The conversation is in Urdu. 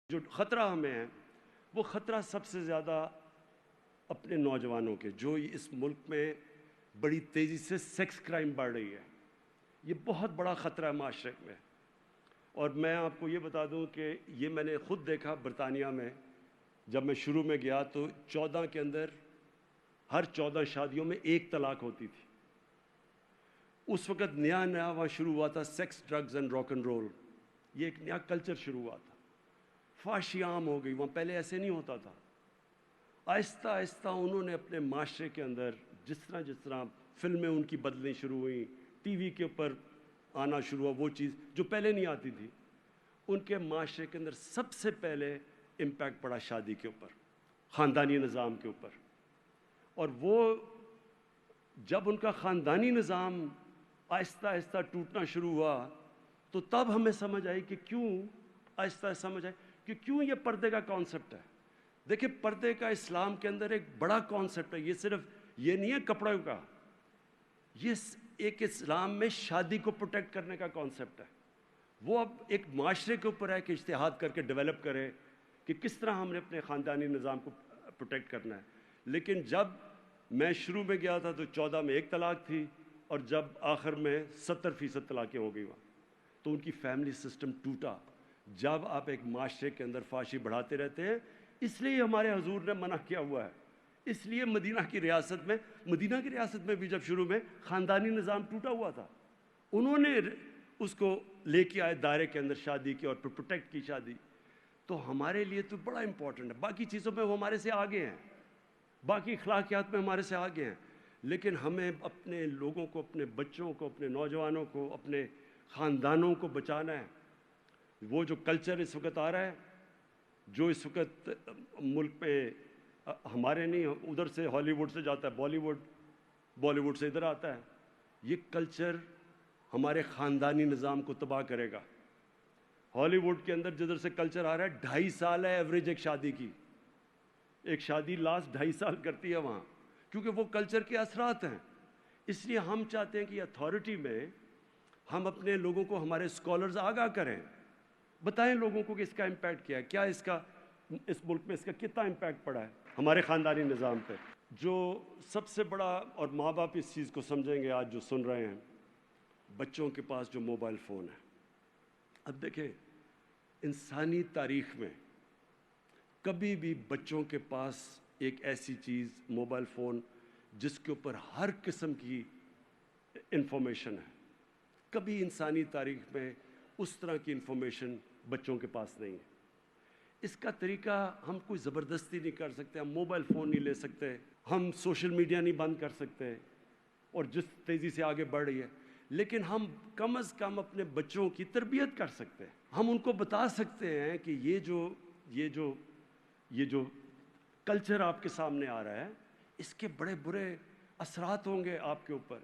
جو خطرہ ہمیں ہے وہ خطرہ سب سے زیادہ اپنے نوجوانوں کے، جو اس ملک میں بڑی تیزی سے سیکس کرائم بڑھ رہی ہے، یہ بہت بڑا خطرہ ہے معاشرے میں۔ اور میں آپ کو یہ بتا دوں کہ یہ میں نے خود دیکھا برطانیہ میں، جب میں شروع میں گیا تو 14 کے اندر ہر 14 شادیوں میں ایک طلاق ہوتی تھی۔ اس وقت نیا وہاں شروع ہوا تھا sex, drugs and rock and roll, یہ ایک نیا کلچر شروع ہوا تھا۔ فحاشی عام ہو گئی، وہاں پہلے ایسے نہیں ہوتا تھا۔ آہستہ آہستہ انہوں نے اپنے معاشرے کے اندر جس طرح فلمیں ان کی بدلنی شروع ہوئیں، ٹی وی کے اوپر آنا شروع ہوا وہ چیز جو پہلے نہیں آتی تھی، ان کے معاشرے کے اندر سب سے پہلے امپیکٹ پڑا شادی کے اوپر، خاندانی نظام کے اوپر۔ اور وہ جب ان کا خاندانی نظام آہستہ آہستہ ٹوٹنا شروع ہوا تو تب ہمیں سمجھ آئی کہ کیوں، آہستہ سمجھ آئی کہ کیوں یہ پردے کا کانسیپٹ ہے۔ دیکھیں، پردے کا اسلام کے اندر ایک بڑا کانسیپٹ ہے، یہ صرف یہ نہیں ہے کپڑوں کا، یہ ایک اسلام میں شادی کو پروٹیکٹ کرنے کا کانسیپٹ ہے۔ وہ اب ایک معاشرے کے اوپر ہے کہ اجتہاد کر کے ڈیولپ کرے کہ کس طرح ہم نے اپنے خاندانی نظام کو پروٹیکٹ کرنا ہے۔ لیکن جب میں شروع میں گیا تھا تو 14 میں ایک طلاق تھی، اور جب آخر میں 70% طلاقیں ہو گئی وہاں، تو ان کی فیملی سسٹم ٹوٹا۔ جب آپ ایک معاشرے کے اندر فحاشی بڑھاتے رہتے ہیں، اس لیے ہمارے حضور نے منع کیا ہوا ہے۔ اس لیے مدینہ کی ریاست میں بھی جب شروع میں خاندانی نظام ٹوٹا ہوا تھا، انہوں نے اس کو لے کے آئے دائرے کے اندر شادی کے، اور پھر پروٹیکٹ کی شادی۔ تو ہمارے لیے تو بڑا امپورٹنٹ ہے، باقی چیزوں میں وہ ہمارے سے آگے ہیں، باقی اخلاقیات میں ہمارے سے آگے ہیں، لیکن ہمیں اپنے لوگوں کو، اپنے بچوں کو، اپنے نوجوانوں کو، اپنے خاندانوں کو بچانا ہے۔ وہ جو کلچر اس وقت آ رہا ہے، جو اس وقت ملک میں ہمارے نہیں، ادھر سے ہالی ووڈ سے جاتا ہے بالی ووڈ سے ادھر آتا ہے، یہ کلچر ہمارے خاندانی نظام کو تباہ کرے گا۔ ہالی ووڈ کے اندر جدھر سے کلچر آ رہا ہے، 2.5 سال ہے ایوریج ایک شادی کی، ایک شادی لاسٹ 2.5 سال کرتی ہے وہاں، کیونکہ وہ کلچر کے اثرات ہیں۔ اس لیے ہم چاہتے ہیں کہ اتھارٹی میں ہم اپنے لوگوں کو، ہمارے اسکالرز آگاہ کریں، بتائیں لوگوں کو کہ اس کا امپیکٹ کیا ہے، کیا اس ملک میں اس کا کتنا امپیکٹ پڑا ہے ہمارے خاندانی نظام پہ۔ جو سب سے بڑا، اور ماں باپ اس چیز کو سمجھیں گے آج جو سن رہے ہیں، بچوں کے پاس جو موبائل فون ہے۔ اب دیکھیں، انسانی تاریخ میں کبھی بھی بچوں کے پاس ایک ایسی چیز موبائل فون جس کے اوپر ہر قسم کی انفارمیشن ہے، کبھی انسانی تاریخ میں اس طرح کی انفارمیشن بچوں کے پاس نہیں ہے۔ اس کا طریقہ ہم کوئی زبردستی نہیں کر سکتے، ہم موبائل فون نہیں لے سکتے، ہم سوشل میڈیا نہیں بند کر سکتے، اور جس تیزی سے آگے بڑھ رہی ہے، لیکن ہم کم از کم اپنے بچوں کی تربیت کر سکتے ہیں۔ ہم ان کو بتا سکتے ہیں کہ یہ جو کلچر آپ کے سامنے آ رہا ہے، اس کے بڑے برے اثرات ہوں گے آپ کے اوپر،